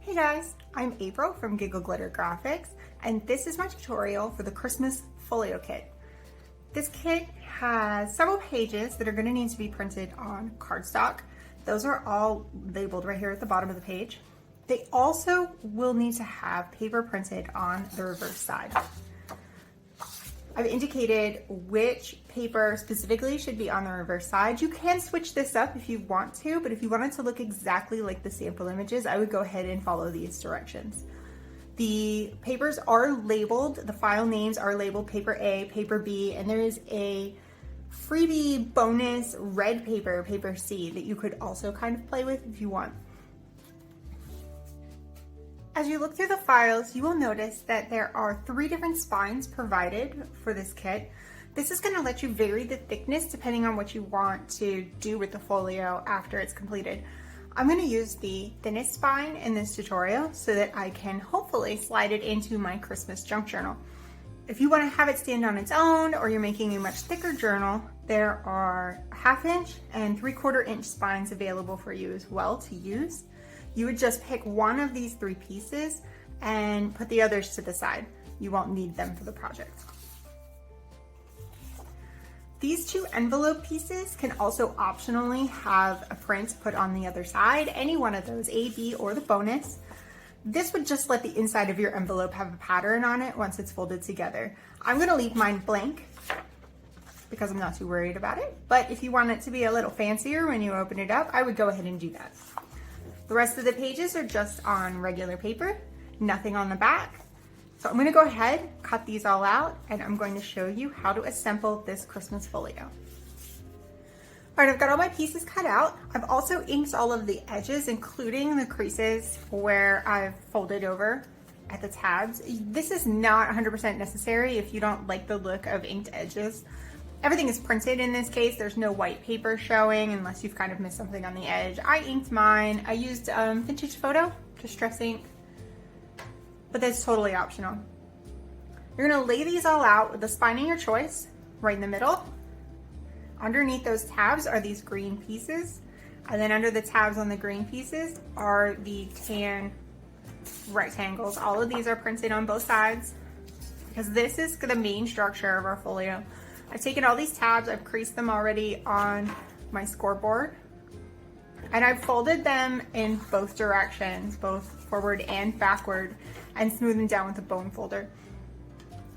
Hey guys, I'm April from Giggle Glitter Graphics, and this is my tutorial for the Christmas Folio kit. This kit has several pages that are going to need to be printed on cardstock. Those are all labeled right here at the bottom of the page. They also will need to have paper printed on the reverse side. I've indicated which paper specifically should be on the reverse side. You can switch this up if you want to, but if you want it to look exactly like the sample images, I would go ahead and follow these directions. The papers are labeled, the file names are labeled paper A, paper B, and there is a freebie bonus red paper, paper C, that you could also kind of play with if you want. As you look through the files, you will notice that there are 3 different spines provided for this kit. This is going to let you vary the thickness depending on what you want to do with the folio after it's completed. I'm going to use the thinnest spine in this tutorial so that I can hopefully slide it into my Christmas junk journal. If you want to have it stand on its own or you're making a much thicker journal, there are 1/2 inch and 3/4 inch spines available for you as well to use. You would just pick one of these 3 pieces and put the others to the side. You won't need them for the project. These 2 envelope pieces can also optionally have a print put on the other side, any one of those, A, B, or the bonus. This would just let the inside of your envelope have a pattern on it once it's folded together. I'm gonna leave mine blank because I'm not too worried about it, but if you want it to be a little fancier when you open it up, I would go ahead and do that. The rest of the pages are just on regular paper, nothing on the back. So I'm going to go ahead, cut these all out, and I'm going to show you how to assemble this Christmas folio. All right, I've got all my pieces cut out. I've also inked all of the edges, including the creases where I've folded over at the tabs. This is not 100% necessary if you don't like the look of inked edges. Everything is printed in this case. There's no white paper showing unless you've kind of missed something on the edge. I inked mine. I used vintage photo, distress ink, but that's totally optional. You're gonna lay these all out with the spine of your choice, right in the middle. Underneath those tabs are these green pieces, and then under the tabs on the green pieces are the tan rectangles. All of these are printed on both sides because this is the main structure of our folio. I've taken all these tabs, I've creased them already on my scoreboard, and I've folded them in both directions, both forward and backward, and smoothed them down with a bone folder.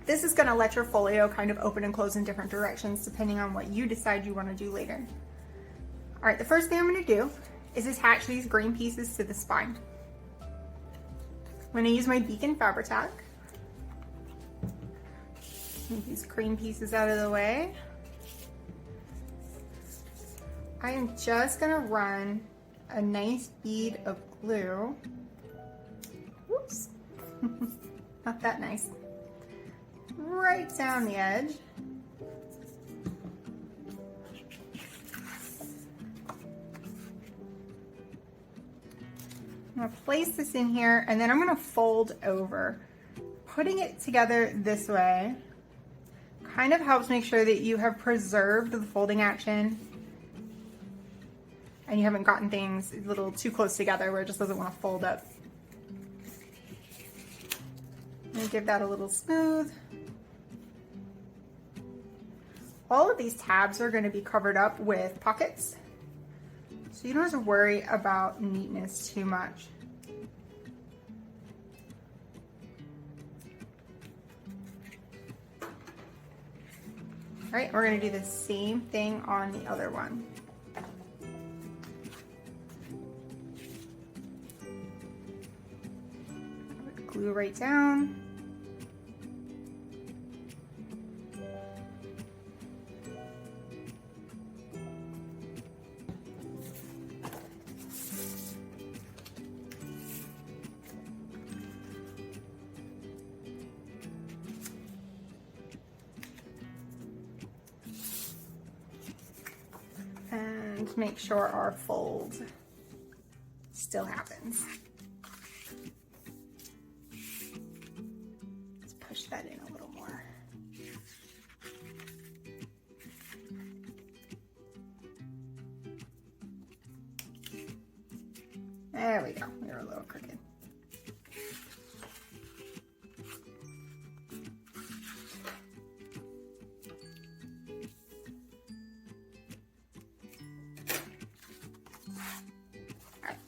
This is gonna let your folio kind of open and close in different directions depending on what you decide you wanna do later. All right, the first thing I'm gonna do is attach these green pieces to the spine. I'm gonna use my Beacon Fabri-Tac. Move these cream pieces out of the way. I am just gonna run a nice bead of glue. Whoops, not that nice. Right down the edge. I'm gonna place this in here and then I'm gonna fold over. Putting it together this way kind of helps make sure that you have preserved the folding action and you haven't gotten things a little too close together where it just doesn't want to fold up. I'm going to give that a little smooth. All of these tabs are going to be covered up with pockets, so you don't have to worry about neatness too much. All right, we're gonna do the same thing on the other one. Glue right down. And make sure our fold still happens. Let's push that in a little more. There we go. We were a little crooked.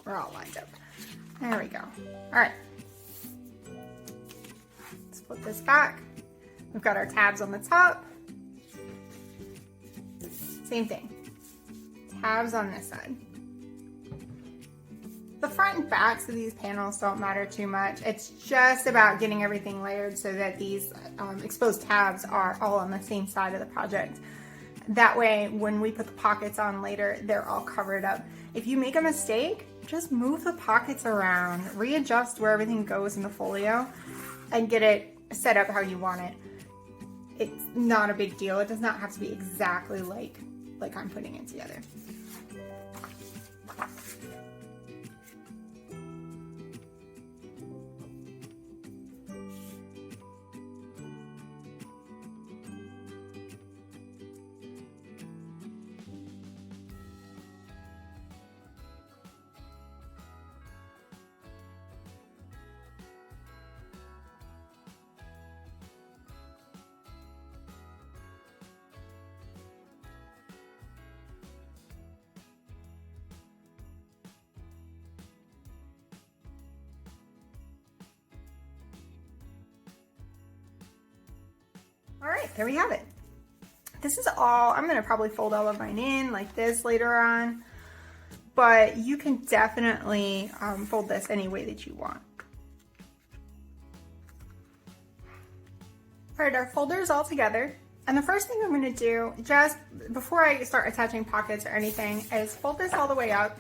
we're all lined up. There we go. All right. Let's flip this back. We've got our tabs on the top. Same thing. Tabs on this side. The front and backs of these panels don't matter too much. It's just about getting everything layered so that these exposed tabs are all on the same side of the project. That way, when we put the pockets on later, they're all covered up. If you make a mistake, just move the pockets around, readjust where everything goes in the folio, and get it set up how you want it. It's not a big deal. It does not have to be exactly like I'm putting it together. All right, there we have it. This is all, I'm gonna probably fold all of mine in like this later on, but you can definitely fold this any way that you want. All right, our folder is all together. And the first thing I'm gonna do, just before I start attaching pockets or anything, is fold this all the way up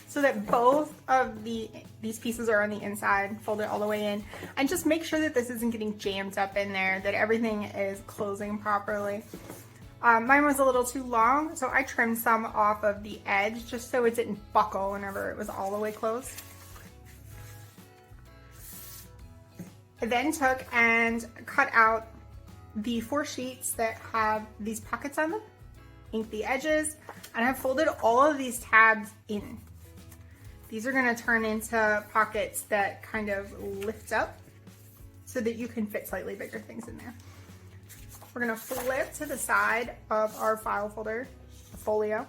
so that both of these pieces are on the inside. Fold it all the way in, and just make sure that this isn't getting jammed up in there, that everything is closing properly. Mine was a little too long, so I trimmed some off of the edge just so it didn't buckle whenever it was all the way closed. I then took and cut out the 4 sheets that have these pockets on them, inked the edges, and I folded all of these tabs in. These are gonna turn into pockets that kind of lift up so that you can fit slightly bigger things in there. We're gonna flip to the side of our file folder, a folio,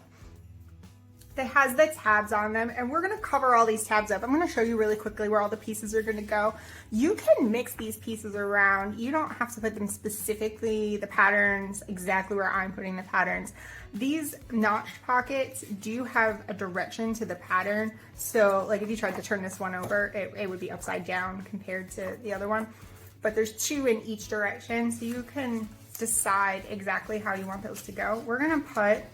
that has the tabs on them, and we're gonna cover all these tabs up. I'm gonna show you really quickly where all the pieces are gonna go. You can mix these pieces around. You don't have to put them specifically, the patterns, exactly where I'm putting the patterns. These notched pockets do have a direction to the pattern. So like if you tried to turn this one over, it would be upside down compared to the other one. But there's 2 in each direction, so you can decide exactly how you want those to go. We're gonna put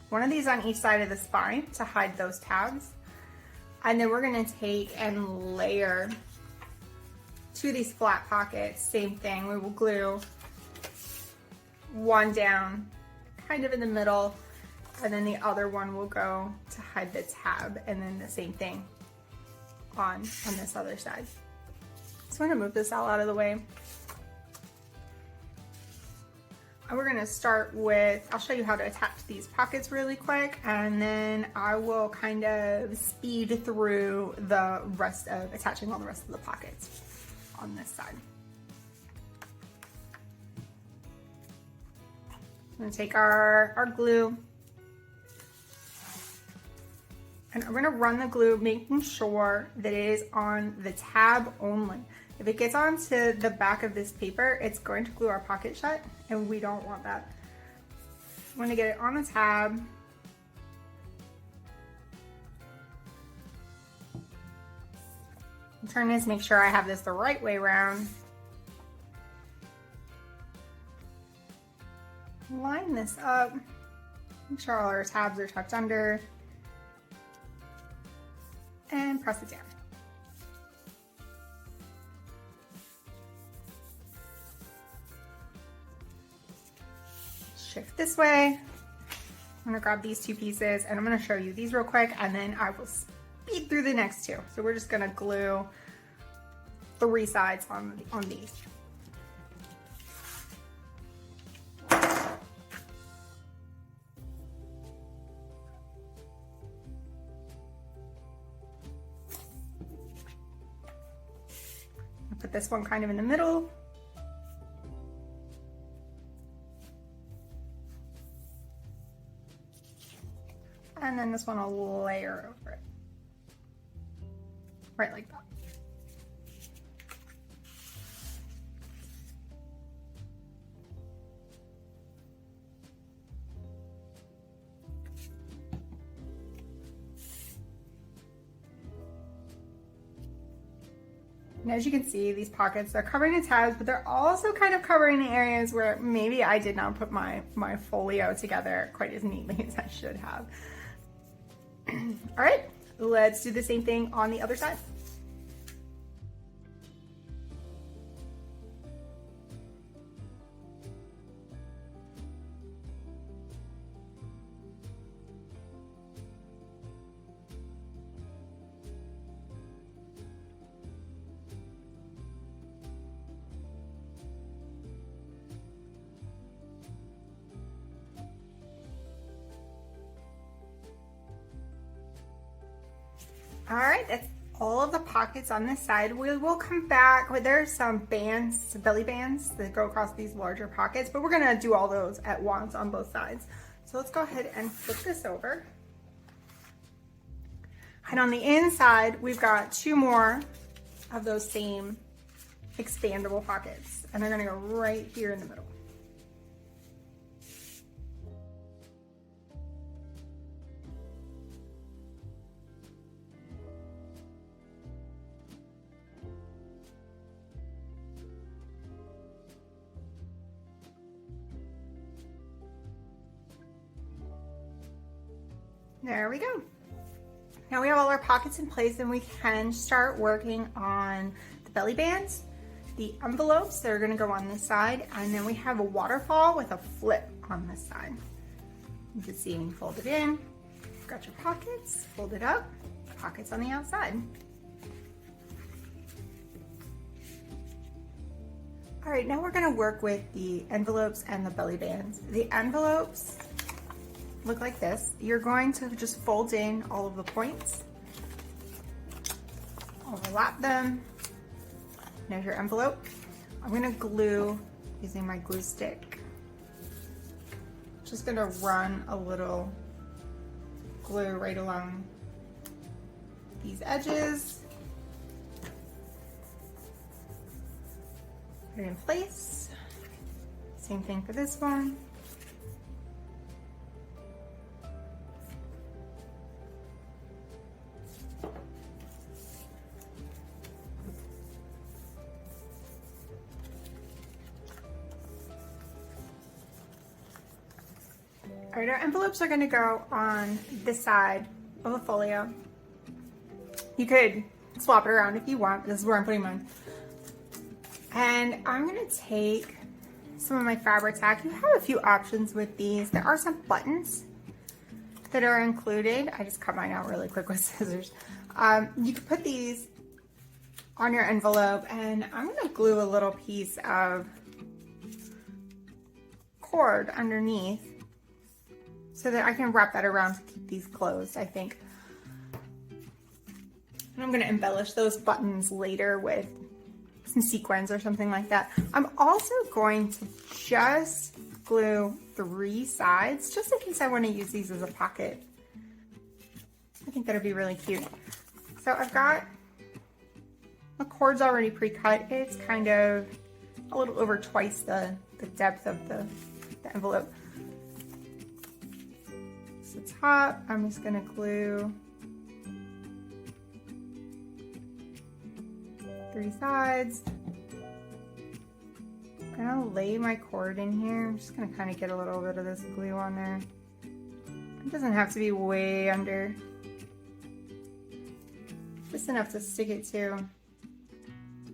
one of these on each side of the spine to hide those tabs. And then we're gonna take and layer 2 of these flat pockets. Same thing, we will glue one down kind of in the middle, and then the other one will go to hide the tab, and then the same thing on this other side. So I'm gonna move this all out of the way. And we're gonna start with, I'll show you how to attach these pockets really quick, and then I will kind of speed through the rest of attaching all the rest of the pockets on this side. I'm gonna take our glue, and I'm gonna run the glue, making sure that it is on the tab only. If it gets onto the back of this paper, it's going to glue our pocket shut, and we don't want that. I'm gonna get it on the tab. Turn this, make sure I have this the right way around. Line this up, make sure all our tabs are tucked under, and press it down. Shift this way. I'm gonna grab these 2 pieces, and I'm gonna show you these real quick, and then I will speed through the next 2. So we're just gonna glue 3 sides on these. I'll put this one kind of in the middle. And then this one will layer over it. right like that. And as you can see, these pockets are covering the tabs, but they're also kind of covering the areas where maybe I did not put my folio together quite as neatly as I should have. All right, let's do the same thing on the other side. All right, that's all of the pockets on this side. We will come back. There's some bands, belly bands that go across these larger pockets, but we're gonna do all those at once on both sides. So let's go ahead and flip this over. And on the inside, we've got 2 more of those same expandable pockets, and they're gonna go right here in the middle. There we go. Now we have all our pockets in place, and we can start working on the belly bands, the envelopes that are gonna go on this side, and then we have a waterfall with a flip on this side. You can see when you fold it in, you've got your pockets, fold it up, pockets on the outside. All right, now we're gonna work with the envelopes and the belly bands. The envelopes look like this. You're going to just fold in all of the points, overlap them. There's your envelope. I'm gonna glue using my glue stick. Just gonna run a little glue right along these edges. Put it in place. Same thing for this one. All right, our envelopes are gonna go on this side of a folio. You could swap it around if you want. This is where I'm putting mine. And I'm gonna take some of my fabric tack. You have a few options with these. There are some buttons that are included. I just cut mine out really quick with scissors. You could put these on your envelope, and I'm gonna glue a little piece of cord underneath so that I can wrap that around to keep these closed, I think. And I'm gonna embellish those buttons later with some sequins or something like that. I'm also going to just glue 3 sides, just in case I wanna use these as a pocket. I think that'd be really cute. So I've got the cord's already pre-cut. It's kind of a little over twice the depth of the envelope. The top, I'm just gonna glue 3 sides. I'm gonna lay my cord in here. I'm just gonna kind of get a little bit of this glue on there. It doesn't have to be way under. Just enough to stick it to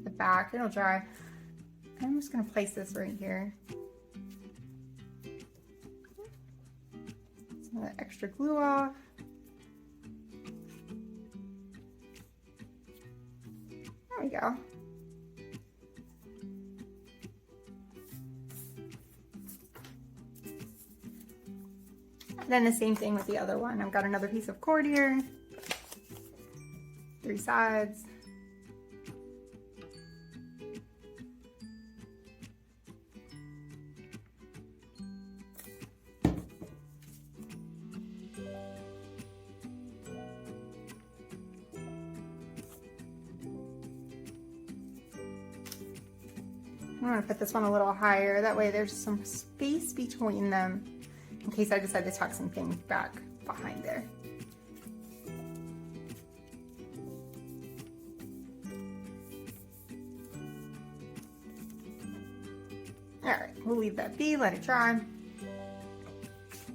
the back. It'll dry. I'm just gonna place this right here. Some of the extra glue off. There we go. And then the same thing with the other one. I've got another piece of cord here. 3 sides. I'm gonna put this one a little higher. That way there's some space between them in case I decide to tuck some things back behind there. All right, we'll leave that be, let it dry.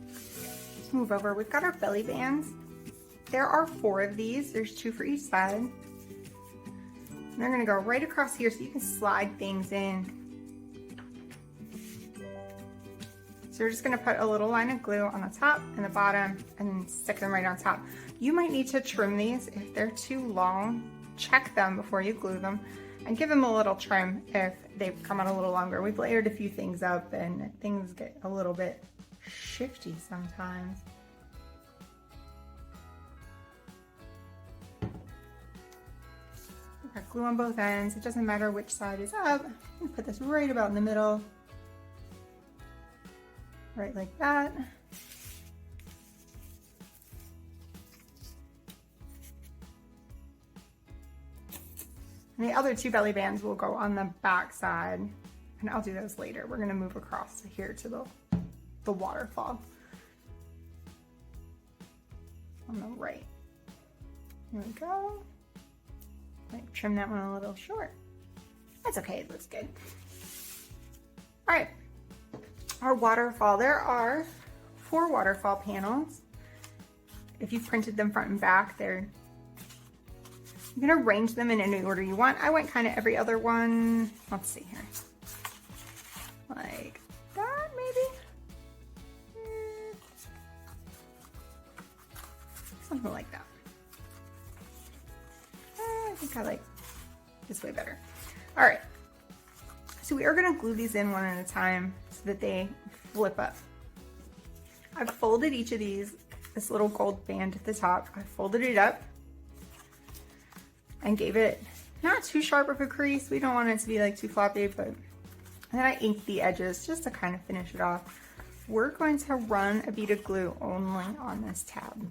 Let's move over. We've got our belly bands. There are 4 of these. There's 2 for each side. And they're gonna go right across here so you can slide things in. So we're just gonna put a little line of glue on the top and the bottom and then stick them right on top. You might need to trim these if they're too long. Check them before you glue them and give them a little trim if they've come out a little longer. We've layered a few things up and things get a little bit shifty sometimes. We've got glue on both ends. It doesn't matter which side is up. I'm gonna put this right about in the middle. Right like that. And the other 2 belly bands will go on the back side, and I'll do those later. We're gonna move across here to the waterfall on the right. Here we go. Might trim that one a little short. That's okay, it looks good. All right, our waterfall. There are 4 waterfall panels. If you've printed them front and back, you can arrange them in any order you want. I went kind of every other one. Let's see here. Like that, maybe? Something like that. I think I like this way better. All right. So we are gonna glue these in one at a time so that they flip up. I've folded each of these, this little gold band at the top, I folded it up and gave it not too sharp of a crease. We don't want it to be like too floppy, but and then I inked the edges just to kind of finish it off. We're going to run a bead of glue only on this tab.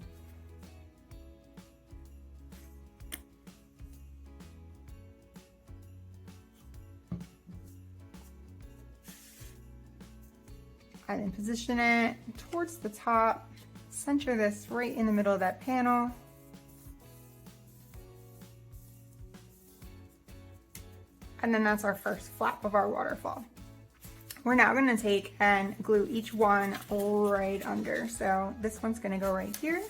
I then position it towards the top, center this right in the middle of that panel. And then that's our first flap of our waterfall. We're now gonna take and glue each one right under. So this one's gonna go right here.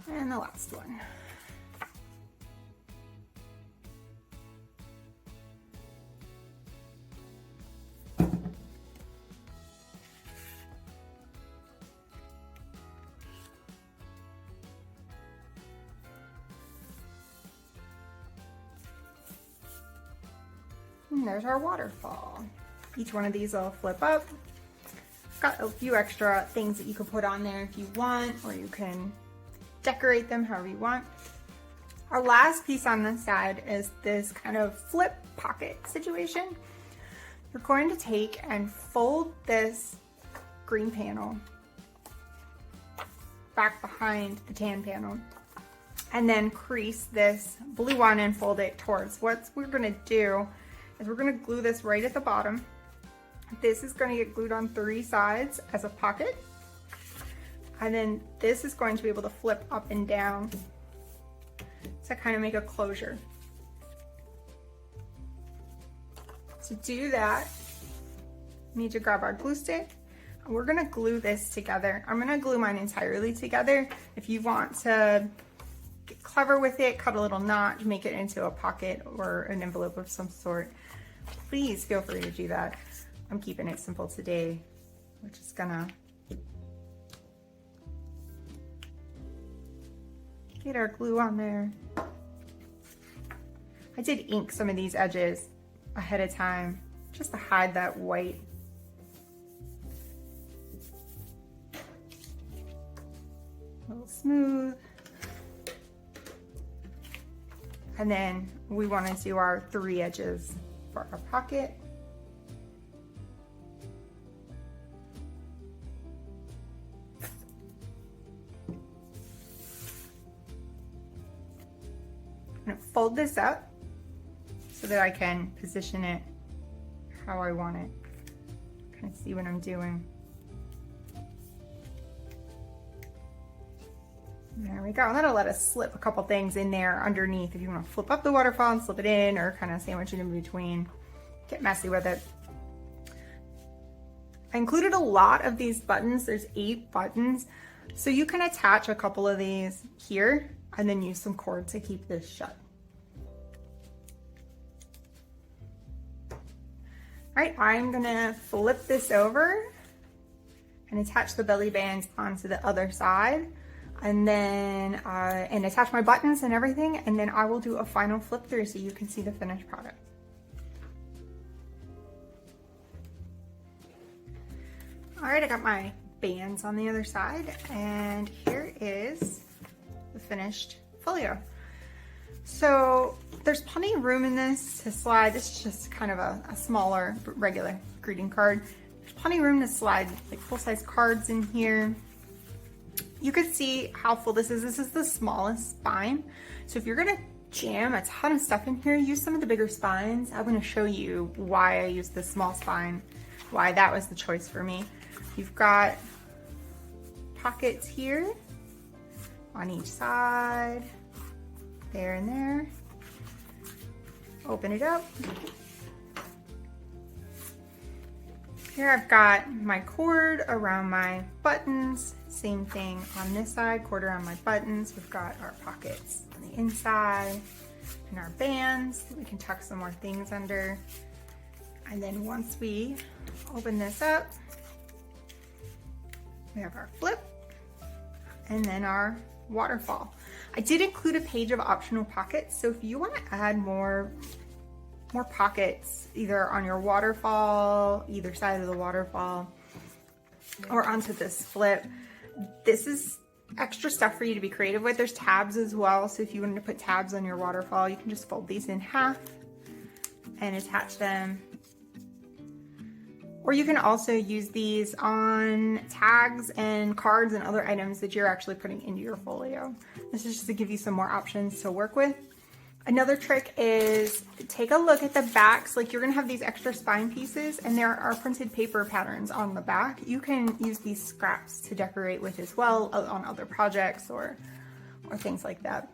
And the last one. And there's our waterfall. Each one of these will flip up. Got a few extra things that you can put on there if you want, or you can decorate them however you want. Our last piece on this side is this kind of flip pocket situation. You're going to take and fold this green panel back behind the tan panel and then crease this blue one and fold it towards. What we're gonna do is we're gonna glue this right at the bottom. This is gonna get glued on 3 sides as a pocket. And then this is going to be able to flip up and down to kind of make a closure. To do that, we need to grab our glue stick and we're gonna glue this together. I'm gonna glue mine entirely together. If you want to get clever with it, cut a little knot, make it into a pocket or an envelope of some sort, please feel free to do that. I'm keeping it simple today. We're just gonna get our glue on there. I did ink some of these edges ahead of time just to hide that white. A little smooth. And then we want to do our 3 edges for our pocket. I'm going to fold this up so that I can position it how I want it. Kind of see what I'm doing. There we go. That'll let us slip a couple things in there underneath if you want to flip up the waterfall and slip it in, or kind of sandwich it in between. Get messy with it. I included a lot of these buttons. There's 8 buttons. So you can attach a couple of these here and then use some cord to keep this shut. All right, I'm gonna flip this over and attach the belly bands onto the other side, and then and attach my buttons and everything, and then I will do a final flip through so you can see the finished product. All right, I got my bands on the other side, and here is the finished folio. So there's plenty of room in this to slide. This is just kind of a smaller, regular greeting card. There's plenty of room to slide like full-size cards in here. You can see how full this is. This is the smallest spine. So if you're gonna jam a ton of stuff in here, use some of the bigger spines. I'm gonna show you why I used this small spine, why that was the choice for me. You've got pockets here on each side, there and there. Open it up. Here I've got my cord around my buttons. Same thing on this side, cord around my buttons. We've got our pockets on the inside and our bands. We can tuck some more things under. And then once we open this up, we have our flip and then our waterfall. I did include a page of optional pockets, so if you want to add more pockets either on your waterfall, either side of the waterfall, or onto this flip, this is extra stuff for you to be creative with. There's tabs as well, so if you wanted to put tabs on your waterfall, you can just fold these in half and attach them. Or you can also use these on tags and cards and other items that you're actually putting into your folio. This is just to give you some more options to work with. Another trick is take a look at the backs. Like, you're gonna have these extra spine pieces and there are printed paper patterns on the back. You can use these scraps to decorate with as well on other projects or things like that.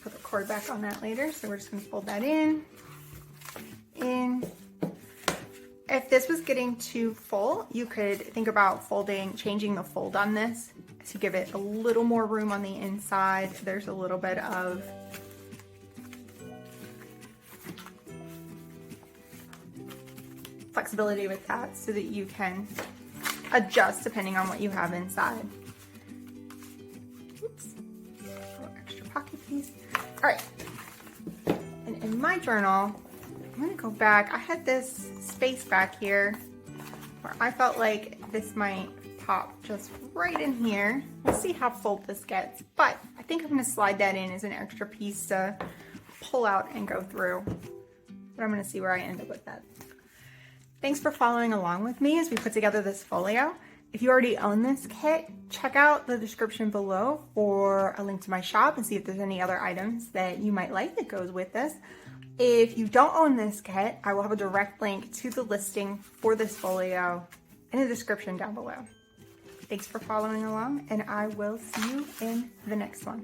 Put the cord back on that later, so we're just gonna fold that in. If this was getting too full, you could think about changing the fold on this to give it a little more room on the inside. There's a little bit of flexibility with that so that you can adjust depending on what you have inside. Oops, a little extra pocket piece. All right, and in my journal, I'm gonna go back. I had this space back here where I felt like this might pop just right in here. We'll see how full this gets, but I think I'm gonna slide that in as an extra piece to pull out and go through. But I'm gonna see where I end up with that. Thanks for following along with me as we put together this folio. If you already own this kit, check out the description below for a link to my shop and see if there's any other items that you might like that goes with this. If you don't own this kit, I will have a direct link to the listing for this folio in the description down below. Thanks for following along, and I will see you in the next one.